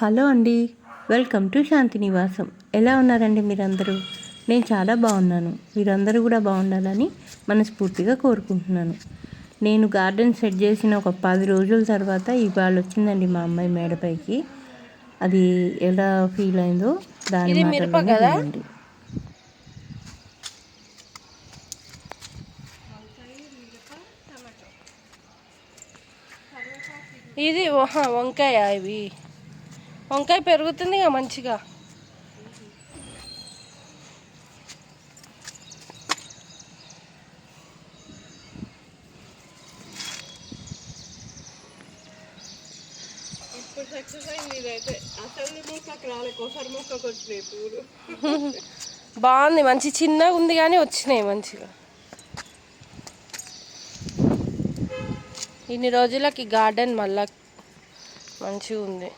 Hello అండి. Welcome to శాంతి నివాసం. ఎలా ఉన్నారండి మీరందరూ? నేను చాలా బాగున్నాను. మీరందరూ కూడా బాగుండాలని మనస్ఫూర్తిగా కోరుకుంటున్నాను. నేను గార్డెన్ సెట్ చేసిన ఒక 10 రోజుల తర్వాత ఇవాళ వచ్చిందండి మా అమ్మాయి మేడపైకి. అది ఎలా ఫీల్ అయిందో దాని ఇది మిరప మాటల్లోనే కదా. వినండి. ఇది వంకాయ. ఇవి వంకాయ పెరుగుతుంది ఇక మంచిగా. ఇప్పుడు సక్సెస్ అయింది. ఇదైతే అసలు మొక్కకు రాలే, కొసరి మొక్కకు వచ్చినాయి పూలు. బాగుంది, మంచి చిన్నగా ఉంది కానీ వచ్చినాయి మంచిగా. ఇన్ని రోజులకి గార్డెన్ మళ్ళా మంచిగా ఉంది.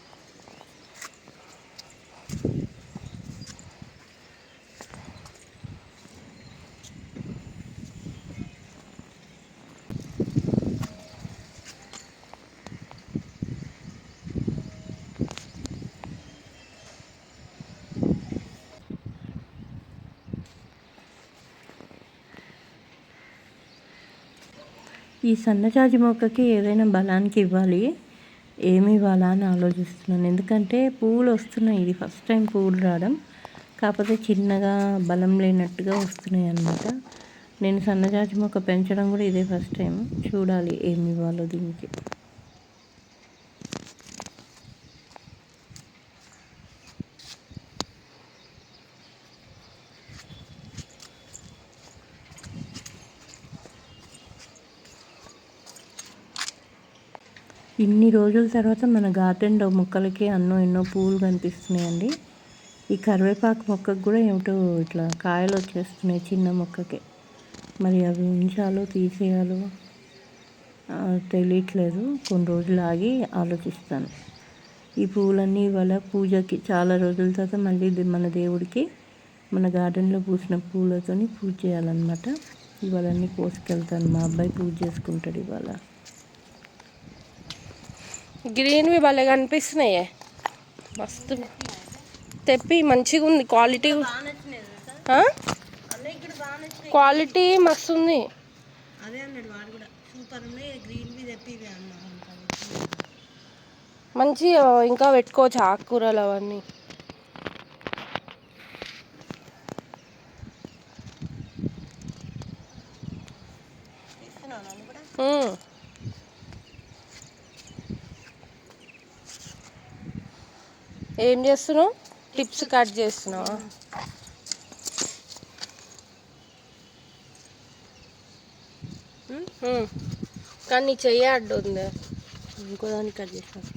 ఈ సన్నజాజి మొక్కకి ఏదైనా బలానికి ఇవ్వాలి. ఏమి ఇవ్వాలా అని ఆలోచిస్తున్నాను. ఎందుకంటే పువ్వులు వస్తున్నాయి. ఇది ఫస్ట్ టైం పువ్వులు రావడం. కాకపోతే చిన్నగా బలం లేనట్టుగా వస్తున్నాయి అన్నమాట. నేను సన్నజాజి మొక్క పెంచడం కూడా ఇదే ఫస్ట్ టైం. చూడాలి ఏమి ఇవ్వాలో దీనికి. ఇన్ని రోజుల తర్వాత మన గార్డెన్లో మొక్కలకి ఎన్నో పువ్వులు కనిపిస్తున్నాయండి. ఈ కరివేపాకు మొక్కకు కూడా ఏమిటో ఇట్లా కాయలు వచ్చేస్తున్నాయి చిన్న మొక్కకి. మరి అవి ఉంచాలో తీసేయాలో తెలియట్లేదు. కొన్ని రోజులు ఆగి ఆలోచిస్తాను. ఈ పువ్వులన్నీ ఇవాళ పూజకి చాలా రోజుల తర్వాత మళ్ళీ మన దేవుడికి మన గార్డెన్లో పూసిన పూలతో పూజ చేయాలన్నమాట. ఇవాళ అన్నీ కోసుకెళ్తాను. మా అబ్బాయి పూజ చేసుకుంటాడు ఇవాళ. గ్రీన్వి భలే కనిపిస్తున్నాయే, మస్తు తెప్పి మంచిగా ఉంది. క్వాలిటీ మస్తు ఉంది. అదే అన్నాడు వాడు కూడా, సూపర్ ఉన్నాయి గ్రీన్వి తెప్పివి అన్న. మంచి ఇంకా పెట్టుకోవచ్చు ఆకుకూరలు అవన్నీ. ఏం చేస్తున్నావు? టిప్స్ కట్ చేస్తున్నావా? కానీ నీ చెయ్యి అడ్డు ఉంది. ఇంకో దాన్ని కట్ చేస్తాను.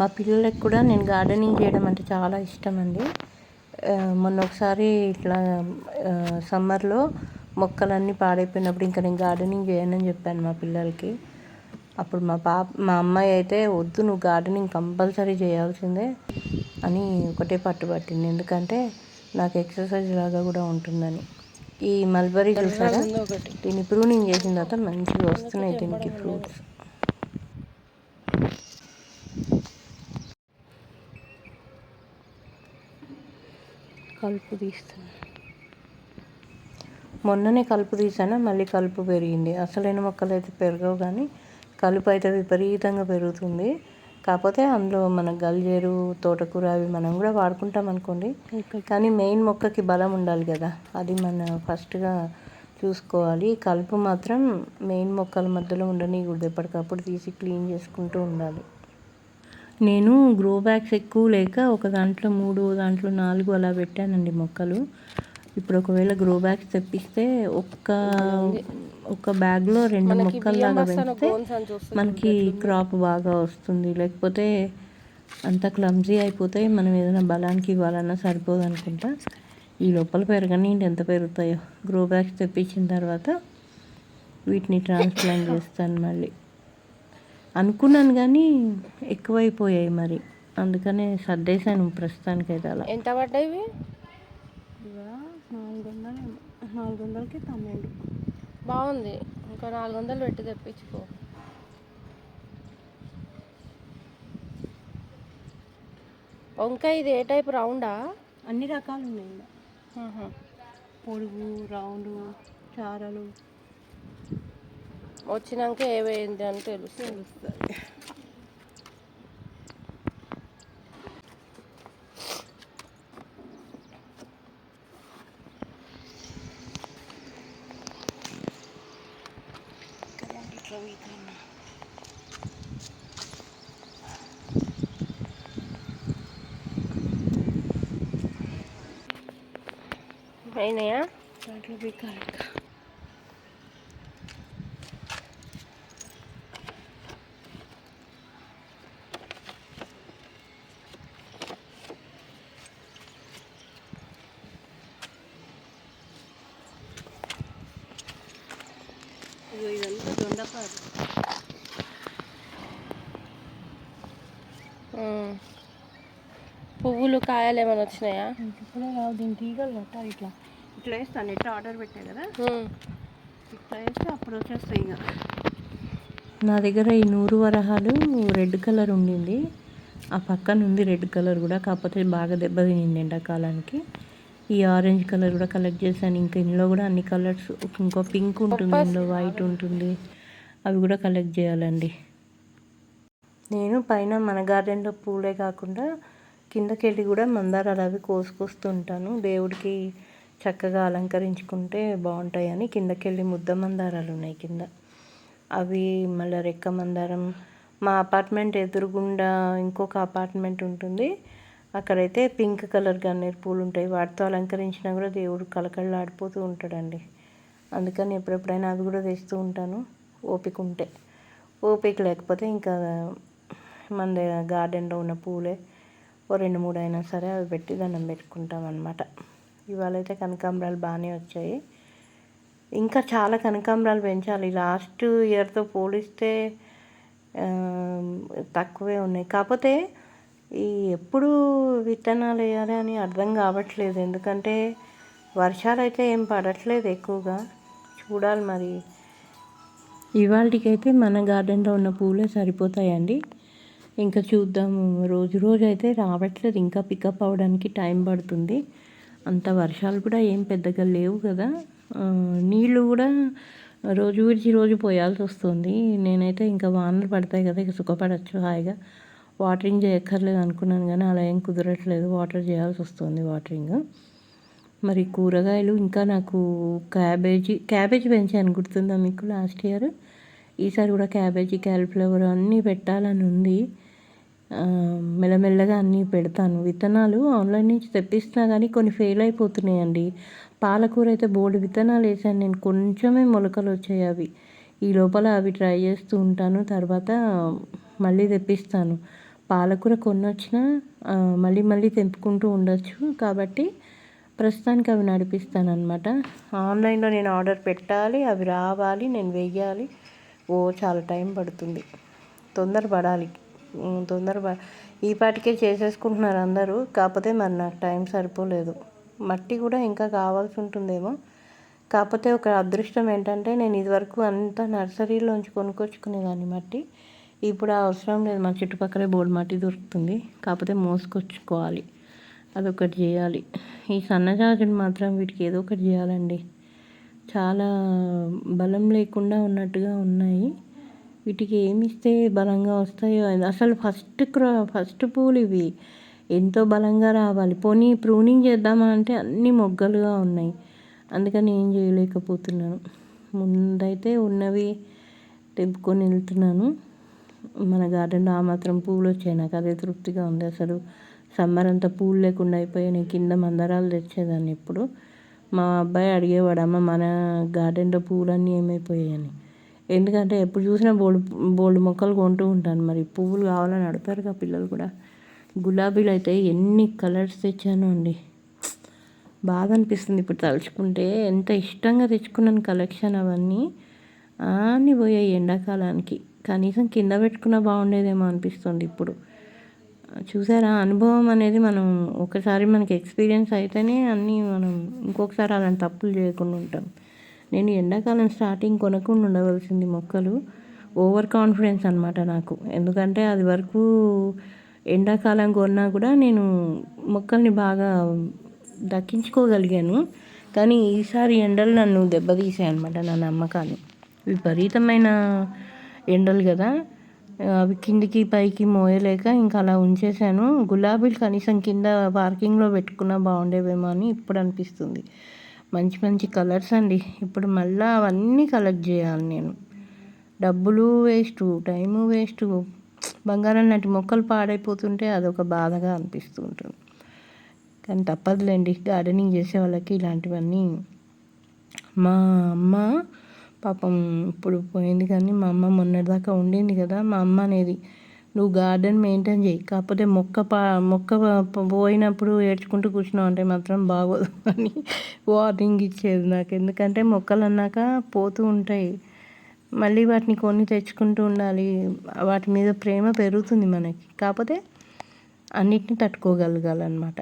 మా పిల్లలకు కూడా నేను గార్డెనింగ్ చేయడం అంటే చాలా ఇష్టం అండి. మొన్న ఒకసారి ఇట్లా సమ్మర్లో మొక్కలన్నీ పాడైపోయినప్పుడు ఇంకా నేను గార్డెనింగ్ చేయనని చెప్పాను మా పిల్లలకి. అప్పుడు మా అమ్మాయి అయితే వద్దు, నువ్వు గార్డెనింగ్ కంపల్సరీ చేయాల్సిందే అని ఒకటే పట్టుబట్టింది. ఎందుకంటే నాకు ఎక్సర్సైజ్ లాగా కూడా ఉంటుందని. ఈ మల్బరీ చూసారా, దీన్ని ప్రూనింగ్ చేసిన తర్వాత మంచిగా వస్తున్నాయి దీనికి ఫ్రూట్స్. కలుపు తీస్తాను. మొన్ననే కలుపు తీసాను, మళ్ళీ కలుపు పెరిగింది. అసలైన మొక్కలు అయితే పెరగవు, కానీ కలుపు అయితే విపరీతంగా పెరుగుతుంది. కాకపోతే అందులో మన గల్జేరు, తోటకూర అవి మనం కూడా వాడుకుంటాం అనుకోండి. కానీ మెయిన్ మొక్కకి బలం ఉండాలి కదా, అది మనం ఫస్ట్గా చూసుకోవాలి. కలుపు మాత్రం మెయిన్ మొక్కల మధ్యలో ఉండనీయకూడదు. ఎప్పటికప్పుడు తీసి క్లీన్ చేసుకుంటూ ఉండాలి. నేను గ్రో బ్యాగ్స్ ఎక్కువ లేక ఒక దాంట్లో 3, దాంట్లో 4 అలా పెట్టానండి మొక్కలు. ఇప్పుడు ఒకవేళ గ్రో బ్యాగ్స్ తెప్పిస్తే ఒక బ్యాగ్లో 2 మొక్కల్లాగా పెంచితే మనకి క్రాప్ బాగా వస్తుంది. లేకపోతే అంత క్లమ్జీ అయిపోతే మనం ఏదైనా బలానికి ఇవ్వాలన్నా సరిపోదు అనుకుంటా. ఈ లోపల పెరగనీయండి, ఎంత పెరుగుతాయో. గ్రో బ్యాగ్స్ తెప్పించిన తర్వాత వీటిని ట్రాన్స్ప్లాంట్ చేస్తాను మళ్ళీ. అనుకున్నాను కానీ ఎక్కువైపోయాయి మరి, అందుకనే సర్దేశాను ప్రస్తుతానికైతే అలా. ఎంత పడ్డాయి ఇవి? ఇవా 400, 400కి 12. బాగుంది, ఇంకా 400 పెట్టి తెప్పించుకో. వంకాయ ఇది ఏ టైప్, రౌండా? అన్ని రకాలు ఉన్నాయి ఇంకా. పొడుగు, రౌండ్, చారలు. వచ్చినాక ఏవేంది అని తెలుస్తుంది. అయినాయా? దాంట్లో బీకాలి. ఇదంతా దొండపాదు. పువ్వులు కాయలు ఏమైనా వచ్చినాయా? ఇప్పుడే రావు, దీని తీగలు కట్టాలి. ఇట్లా ఇట్లా వేస్తాను, నెట్ ఆర్డర్ పెట్టాయి కదా, ఇట్లా వేస్తే అప్పుడు వచ్చేస్తాయి ఇక. నా దగ్గర ఈ 100 వరహాలు రెడ్ కలర్ ఉండింది, ఆ పక్కన ఉంది రెడ్ కలర్ కూడా, కాకపోతే బాగా దెబ్బతినింది ఎండాకాలానికి. ఈ ఆరెంజ్ కలర్ కూడా కలెక్ట్ చేశాను. ఇంకా ఇందులో కూడా అన్ని కలర్స్, ఇంకో పింక్ ఉంటుంది, ఇందులో వైట్ ఉంటుంది, అవి కూడా కలెక్ట్ చేయాలండి. నేను పైన మన గార్డెన్లో పూలే కాకుండా కిందకి వెళ్ళి కూడా మందారాలు అవి కోసుకొస్తుంటాను. దేవుడికి చక్కగా అలంకరించుకుంటే బాగుంటాయని కిందకి వెళ్ళి ముద్ద మందారాలు ఉన్నాయి కింద, అవి మళ్ళీ రెక్క మందారం. మా అపార్ట్మెంట్ ఎదురుగుండా ఇంకొక అపార్ట్మెంట్ ఉంటుంది, అక్కడైతే పింక్ కలర్ గన్నేరు పూలు ఉంటాయి, వాటితో అలంకరించినా కూడా దేవుడు కళకళలాడిపోతూ ఉంటాడండి. అందుకని ఎప్పుడెప్పుడైనా అవి కూడా తెస్తూ ఉంటాను, ఓపిక ఉంటే. ఓపిక లేకపోతే ఇంకా మన గార్డెన్లో ఉన్న పూలే ఓ 2-3 అయినా సరే అవి పెట్టి దండం పెట్టుకుంటాం అన్నమాట. ఇవాళ అయితే కనకాంబరాలు బాగానే వచ్చాయి. ఇంకా చాలా కనకాంబరాలు పెంచాలి, లాస్ట్ ఇయర్తో పోలిస్తే తక్కువే ఉన్నాయి. కాకపోతే ఈ ఎప్పుడు విత్తనాలు వేయాలి అని అర్థం కావట్లేదు, ఎందుకంటే వర్షాలు అయితే ఏం పడట్లేదు ఎక్కువగా. చూడాలి మరి. ఇవాళకైతే మన గార్డెన్లో ఉన్న పూలే సరిపోతాయండి, ఇంకా చూద్దాము. రోజు అయితే రావట్లేదు, ఇంకా పికప్ అవ్వడానికి టైం పడుతుంది. అంత వర్షాలు కూడా ఏం పెద్దగా లేవు కదా, నీళ్ళు కూడా రోజు విడిచి రోజు పోయాల్సి వస్తుంది. నేనైతే ఇంకా వానలు పడతాయి కదా, ఇక సుఖపడచ్చు హాయిగా, వాటరింగ్ చేయక్కర్లేదు అనుకున్నాను కానీ అలా ఏం కుదరట్లేదు, వాటర్ చేయాల్సి వస్తుంది వాటరింగ్. మరి కూరగాయలు ఇంకా నాకు క్యాబేజీ పెంచాను, గుర్తుందా మీకు లాస్ట్ ఇయర్? ఈసారి కూడా క్యాబేజీ, క్యాలీఫ్లవర్ అన్నీ పెట్టాలని ఉంది. మెల్లమెల్లగా అన్నీ పెడతాను. విత్తనాలు ఆన్లైన్ నుంచి తెప్పిస్తున్నా కానీ కొన్ని ఫెయిల్ అయిపోతున్నాయండి. పాలకూర అయితే బోల్డు విత్తనాలు వేసాను నేను, కొంచెమే మొలకలు వచ్చాయి అవి. ఈ లోపల అవి ట్రై చేస్తూ ఉంటాను, తర్వాత మళ్ళీ తెప్పిస్తాను. పాలకూర కొన్ని వచ్చినా మళ్ళీ తెంపుకుంటూ ఉండొచ్చు, కాబట్టి ప్రస్తుతానికి అవి నడిపిస్తాను అనమాట. ఆన్లైన్లో నేను ఆర్డర్ పెట్టాలి, అవి రావాలి, నేను వెయ్యాలి, చాలా టైం పడుతుంది. తొందరపడాలి, ఈ పాటికే చేసేసుకుంటున్నారు అందరూ, కాకపోతే మరి నాకు టైం సరిపోలేదు. మట్టి కూడా ఇంకా కావాల్సి ఉంటుందేమో, కాకపోతే ఒక అదృష్టం ఏంటంటే నేను ఇదివరకు అంతా నర్సరీలోంచి కొనుక్కొచ్చుకునేదాన్ని మట్టి, ఇప్పుడు ఆ అవసరం లేదు, మా చుట్టుపక్కలే బోల్డ్ మట్టి దొరుకుతుంది, కాకపోతే మోసుకొచ్చుకోవాలి, అదొకటి చేయాలి. ఈ సన్నజాజులు మాత్రం వీటికి ఏదో ఒకటి చేయాలండి, చాలా బలం లేకుండా ఉన్నట్టుగా ఉన్నాయి. వీటికి ఏమి ఇస్తే బలంగా వస్తాయో, అసలు ఫస్ట్ పూలు ఇవి ఎంతో బలంగా రావాలి. పోనీ ప్రూనింగ్ చేద్దామా అంటే అన్నీ మొగ్గలుగా ఉన్నాయి, అందుకని ఏం చేయలేకపోతున్నాను. ముందైతే ఉన్నవి తెంపుకొని వెళ్తున్నాను. మన గార్డెన్లో ఆ మాత్రం పూలు వచ్చాయి, నాకు అదే తృప్తిగా ఉంది. అసలు సమ్మర్ అంతా పూలు లేకుండా అయిపోయాయి, నేను కింద మందారాలు తెచ్చేదాన్ని ఎప్పుడు. మా అబ్బాయి అడిగేవాడు, అమ్మ మన గార్డెన్లో పూలన్నీ ఏమైపోయాయని, ఎందుకంటే ఎప్పుడు చూసినా బోల్డ్ మొక్కలు కొంటూ ఉంటాను, మరి పువ్వులు కావాలని అడుగుతారుగా పిల్లలు కూడా. గులాబీలు అయితే ఎన్ని కలర్స్ తెచ్చాను అండి, బాధ అనిపిస్తుంది ఇప్పుడు తలుచుకుంటే. ఎంత ఇష్టంగా తెచ్చుకున్నాను కలెక్షన్ అవన్నీ. అన్నీ పోయాయి ఎండాకాలానికి. కనీసం కింద పెట్టుకున్నా బాగుండేదేమో అనిపిస్తుంది ఇప్పుడు. చూసారా, అనుభవం అనేది మనం ఒకసారి మనకి ఎక్స్పీరియన్స్ అయితేనే అన్నీ మనం ఇంకొకసారి అలాంటి తప్పులు చేయకుండా ఉంటాం. నేను ఎండాకాలం స్టార్టింగ్ కొనకుండా ఉండవలసింది మొక్కలు. ఓవర్ కాన్ఫిడెన్స్ అనమాట నాకు. ఎందుకంటే అది వరకు ఎండాకాలం కొన్నా కూడా నేను మొక్కల్ని బాగా దక్కించుకోగలిగాను. కానీ ఈసారి ఎండలు నన్ను దెబ్బతీసాయి అనమాట, నా నమ్మకాన్ని. విపరీతమైన ఎండలు కదా, అవి కిందికి పైకి మోయలేక ఇంకా అలా ఉంచేసాను. గులాబీలు కనీసం కింద పార్కింగ్లో పెట్టుకున్నా బాగుండేవేమో అని ఇప్పుడు అనిపిస్తుంది. మంచి మంచి కలర్స్ అండి. ఇప్పుడు మళ్ళీ అవన్నీ కలెక్ట్ చేయాలి నేను. డబ్బులు వేస్టు, టైము వేస్టు. బంగారం లాంటి మొక్కలు పాడైపోతుంటే అదొక బాధగా అనిపిస్తూ ఉంటుంది. కానీ తప్పదులేండి, గార్డెనింగ్ చేసే వాళ్ళకి ఇలాంటివన్నీ. మా అమ్మ పాపం ఇప్పుడు పోయింది, కానీ మా అమ్మ మొన్నటిదాకా ఉండింది కదా. మా అమ్మ అనేది, నువ్వు గార్డెన్ మెయింటైన్ చేయి, కాకపోతే మొక్క పోయినప్పుడు ఏడ్చుకుంటూ కూర్చున్నావు అంటే మాత్రం బాగోదు అని వార్నింగ్ ఇచ్చేది నాకు. ఎందుకంటే మొక్కలు అన్నాక పోతూ ఉంటాయి, మళ్ళీ వాటిని కొన్ని తెచ్చుకుంటూ ఉండాలి. వాటి మీద ప్రేమ పెరుగుతుంది మనకి. కాకపోతే అన్నిటిని తట్టుకోగలగాలన్నమాట.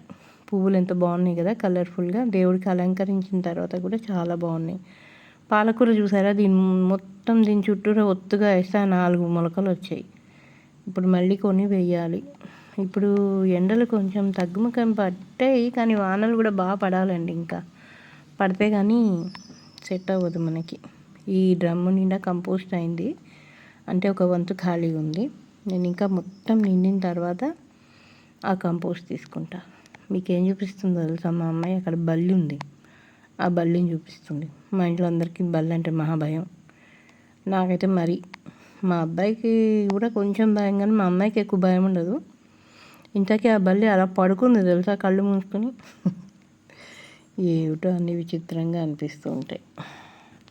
పువ్వులు ఎంత బాగున్నాయి కదా, కలర్ఫుల్గా దేవుడికి అలంకరించిన తర్వాత కూడా చాలా బాగున్నాయి. పాలకూర చూసారా, దీని చుట్టూరా ఒత్తుగా వేస్తే 4 మొలకలు వచ్చాయి. ఇప్పుడు మళ్ళీ కొన్ని వేయాలి. ఇప్పుడు ఎండలు కొంచెం తగ్గుముఖం పట్టాయి, కానీ వానలు కూడా బాగా పడాలండి. ఇంకా పడితే కానీ సెట్ అవ్వదు మనకి. ఈ డ్రమ్ము నిండా కంపోస్ట్ అయింది, అంటే ఒక వంతు ఖాళీగా ఉంది. నేను ఇంకా మొత్తం నిండిన తర్వాత ఆ కంపోస్ట్ తీసుకుంటా. మీకేం చూపిస్తుందో తెలుసా, మా అమ్మాయి అక్కడ బల్లి ఉంది, ఆ బల్లిని చూపిస్తుంది. మా ఇంట్లో అందరికీ బల్లి అంటే మహాభయం. నాకైతే మరి, మా అబ్బాయికి కూడా కొంచెం భయం, కానీ మా అమ్మాయికి ఎక్కువ భయం ఉండదు. ఇంతకీ ఆ బల్లి అలా పడుకుంది తెలుసా, కళ్ళు మూసుకొని. ఏమిటో అన్ని విచిత్రంగా అనిపిస్తూ ఉంటాయి.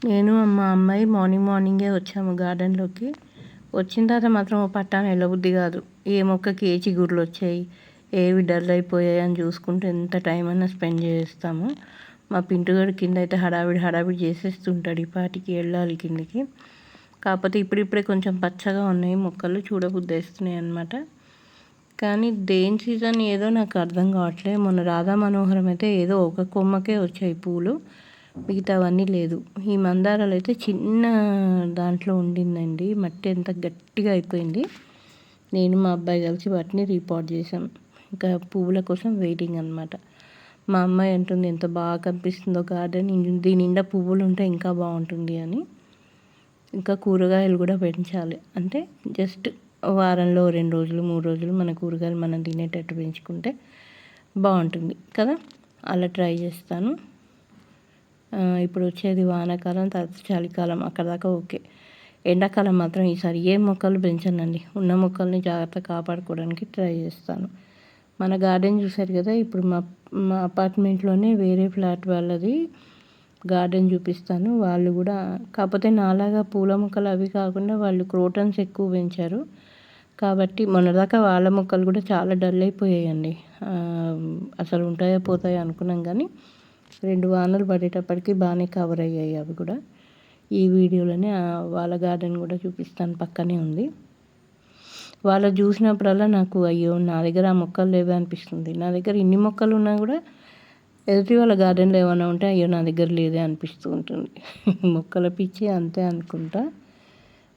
నేను మా అమ్మాయి మార్నింగే వచ్చాము గార్డెన్లోకి. వచ్చిన తర్వాత మాత్రం పట్టాన వెళ్ళబుద్ధి కాదు. ఏ మొక్కకి ఏ చిగుర్లు వచ్చాయి, ఏవి డల్ అయిపోయాయి అని చూసుకుంటూ ఎంత టైం అయినా స్పెండ్ చేస్తాము. మా పింటుగాడు కింద అయితే హడావిడి చేసేస్తుంటాడు. ఈ పాటికి వెళ్ళాలి కిందికి. కాకపోతే ఇప్పుడిప్పుడే కొంచెం పచ్చగా ఉన్నాయి మొక్కలు, చూడబుద్ధి వేస్తున్నాయి అన్నమాట. కానీ దేని సీజన్ ఏదో నాకు అర్థం కావట్లేదు. మొన్న రాధా మనోహరం అయితే ఏదో ఒక కొమ్మకే వచ్చాయి పూలు, మిగతావన్నీ లేదు. ఈ మందారాలు అయితే చిన్న దాంట్లో ఉండిందండి, మట్టి ఎంత గట్టిగా అయిపోయింది. నేను మా అబ్బాయి కలిసి వాటిని రీపాట్ చేసాం. ఇంకా పువ్వుల కోసం వెయిటింగ్ అనమాట. మా అమ్మాయి అంటుంది ఎంత బాగా కనిపిస్తుందో గార్డెన్, దీని నిండా పువ్వులు ఉంటే ఇంకా బాగుంటుంది అని. ఇంకా కూరగాయలు కూడా పెంచాలి, అంటే జస్ట్ వారంలో 2 రోజులు 3 రోజులు మన కూరగాయలు మనం తినేటట్టు పెంచుకుంటే బాగుంటుంది కదా. అలా ట్రై చేస్తాను. ఇప్పుడు వచ్చేది వానాకాలం, తర్వాత చలికాలం, అక్కడ దాకా ఓకే. ఎండాకాలం మాత్రం ఈసారి ఏ మొక్కలు పెంచనండి. ఉన్న మొక్కల్ని జాగ్రత్తగా కాపాడుకోవడానికి ట్రై చేస్తాను. మన గార్డెన్ చూసారు కదా. ఇప్పుడు మా అపార్ట్మెంట్లోనే వేరే ఫ్లాట్ వాళ్ళది గార్డెన్ చూపిస్తాను. వాళ్ళు కూడా, కాకపోతే నాలాగా పూల మొక్కలు అవి కాకుండా వాళ్ళు క్రోటన్స్ ఎక్కువ పెంచారు. కాబట్టి మొన్నదాకా వాళ్ళ మొక్కలు కూడా చాలా డల్ అయిపోయాయండి. అసలు ఉంటాయో పోతాయో అనుకున్నాం, కానీ 2 వానలు పడేటప్పటికి బాగానే కవర్ అయ్యాయి అవి కూడా. ఈ వీడియోలోనే వాళ్ళ గార్డెన్ కూడా చూపిస్తాను, పక్కనే ఉంది. వాళ్ళు చూసినప్పుడల్లా నాకు అయ్యో నా దగ్గర ఆ మొక్కలు లేవే అనిపిస్తుంది. నా దగ్గర ఇన్ని మొక్కలు ఉన్నా కూడా ఎదుటి వాళ్ళ గార్డెన్లో ఏమైనా ఉంటే అయ్యో నా దగ్గర లేదే అనిపిస్తూ ఉంటుంది. మొక్కల పిచ్చి అంతే అనుకుంటా.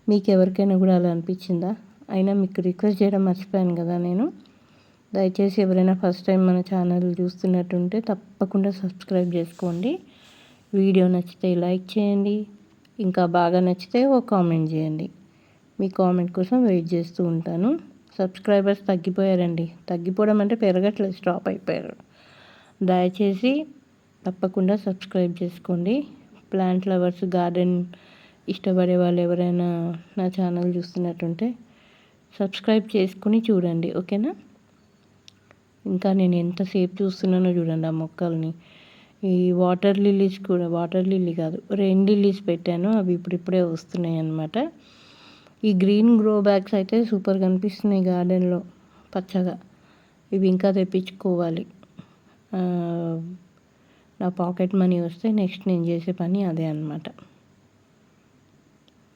మీకు ఎవరికైనా కూడా అలా అనిపించిందా? అయినా మీకు రిక్వెస్ట్ చేయడం మర్చిపోయాను కదా నేను. దయచేసి ఎవరైనా ఫస్ట్ టైం మన ఛానల్ చూస్తున్నట్టుంటే తప్పకుండా సబ్స్క్రైబ్ చేసుకోండి. వీడియో నచ్చితే లైక్ చేయండి, ఇంకా బాగా నచ్చితే ఒక కామెంట్ చేయండి. మీ కామెంట్ కోసం వెయిట్ చేస్తూ ఉంటాను. సబ్స్క్రైబర్స్ తగ్గిపోయారండి. తగ్గిపోవడం అంటే పెరగట్లేదు, స్టాప్ అయిపోయారు. దయచేసి తప్పకుండా సబ్స్క్రైబ్ చేసుకోండి. ప్లాంట్ లవర్స్, గార్డెన్ ఇష్టపడే వాళ్ళు ఎవరైనా నా ఛానల్ చూస్తున్నట్టుంటే సబ్స్క్రైబ్ చేసుకుని చూడండి, ఓకేనా. ఇంకా నేను ఎంతసేపు చూస్తున్నానో చూడండి ఆ మొక్కల్ని. ఈ వాటర్ లిల్లీ కాదు, రెయిన్ లిల్లీస్ పెట్టాను, అవి ఇప్పుడిప్పుడే వస్తున్నాయి అన్నమాట. ఈ గ్రీన్ గ్రో బ్యాగ్స్ అయితే సూపర్ కనిపిస్తున్నాయి గార్డెన్లో పచ్చగా. ఇవి ఇంకా తెప్పించుకోవాలి. నా పాకెట్ మనీ వస్తే నెక్స్ట్ నేను చేసే పని అదే అన్నమాట.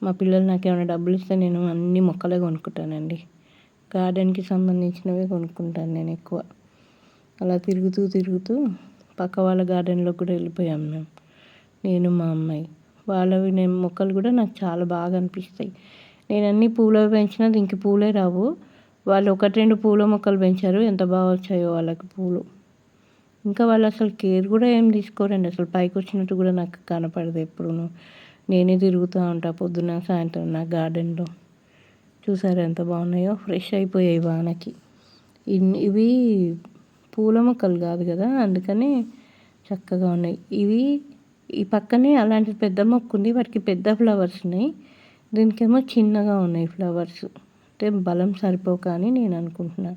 మా పిల్లలు నాకు ఏమైనా డబ్బులు ఇస్తే నేను అన్ని మొక్కలే కొనుక్కుంటానండి. గార్డెన్కి సంబంధించినవే కొనుక్కుంటాను నేను ఎక్కువ. అలా తిరుగుతూ పక్క వాళ్ళ గార్డెన్లో కూడా వెళ్ళిపోయాం మేము, నేను మా అమ్మాయి. వాళ్ళవి నేను మొక్కలు కూడా నాకు చాలా బాగా అనిపిస్తాయి. నేను అన్ని పూలవి పెంచినా దీనికి పూలే రావు. వాళ్ళు 1-2 పూల మొక్కలు పెంచారు, ఎంత బాగా వచ్చాయో వాళ్ళకి పూలు. ఇంకా వాళ్ళు అసలు కేర్ కూడా ఏం తీసుకోరండి. అసలు పైకి వచ్చినట్టు కూడా నాకు కనపడదు ఎప్పుడూను. నేనే తిరుగుతూ ఉంటా పొద్దున సాయంత్రం నా గార్డెన్లో. చూసారా ఎంత బాగున్నాయో, ఫ్రెష్ అయిపోయాయి వానకి. ఇవి పూల మొక్కలు కాదు కదా, అందుకని చక్కగా ఉన్నాయి. ఈ పక్కనే అలాంటి పెద్ద మొక్క ఉంది, వాటికి పెద్ద ఫ్లవర్స్ ఉన్నాయి. దీనికేమో చిన్నగా ఉన్నాయి ఫ్లవర్స్. అంటే బలం సరిపోక అని నేను అనుకుంటున్నా.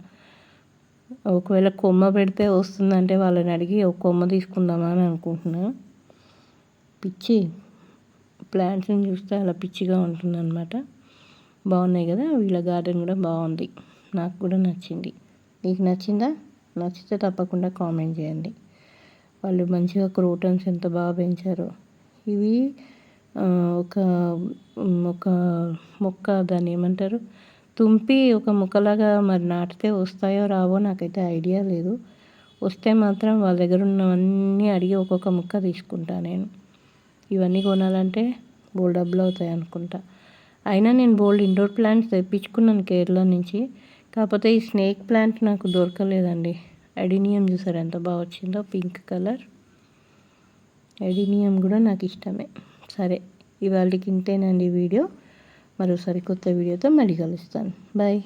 ఒకవేళ కొమ్మ పెడితే వస్తుందంటే వాళ్ళని అడిగి ఒక కొమ్మ తీసుకుందామా అని అనుకుంటున్నా. పిచ్చి ప్లాంట్స్ని చూస్తే అలా పిచ్చిగా ఉంటుందన్నమాట. బాగున్నాయి కదా, వీళ్ళ గార్డెన్ కూడా బాగుంది, నాకు కూడా నచ్చింది. మీకు నచ్చిందా? నచ్చితే తప్పకుండా కామెంట్ చేయండి. వాళ్ళు మంచిగా క్రోటన్స్ ఎంత బాగా పెంచారో. ఇవి ఒక మొక్క, దాన్ని ఏమంటారు, తుంపి ఒక మొక్కలాగా మరి నాటితే వస్తాయో రావో నాకైతే ఐడియా లేదు. వస్తే మాత్రం వాళ్ళ దగ్గర ఉన్నవన్నీ అడిగి ఒక్కొక్క మొక్క తీసుకుంటా నేను. ఇవన్నీ కొనాలంటే బోల్డ్ డబ్బులు అవుతాయి అనుకుంటా. అయినా నేను బోల్డ్ ఇండోర్ ప్లాంట్స్ తెప్పించుకున్నాను కేరళ నుంచి. కాకపోతే ఈ స్నేక్ ప్లాంట్ నాకు దొరకలేదండి. అడీనియం చూసారు ఎంత బాగా వచ్చిందో, పింక్ కలర్. అడీనియం కూడా నాకు ఇష్టమే. సరే, ఇవాళకి ఇంతేనండి వీడియో. మరోసారి కొత్త వీడియోతో మళ్ళీ కలుస్తాను. బాయ్.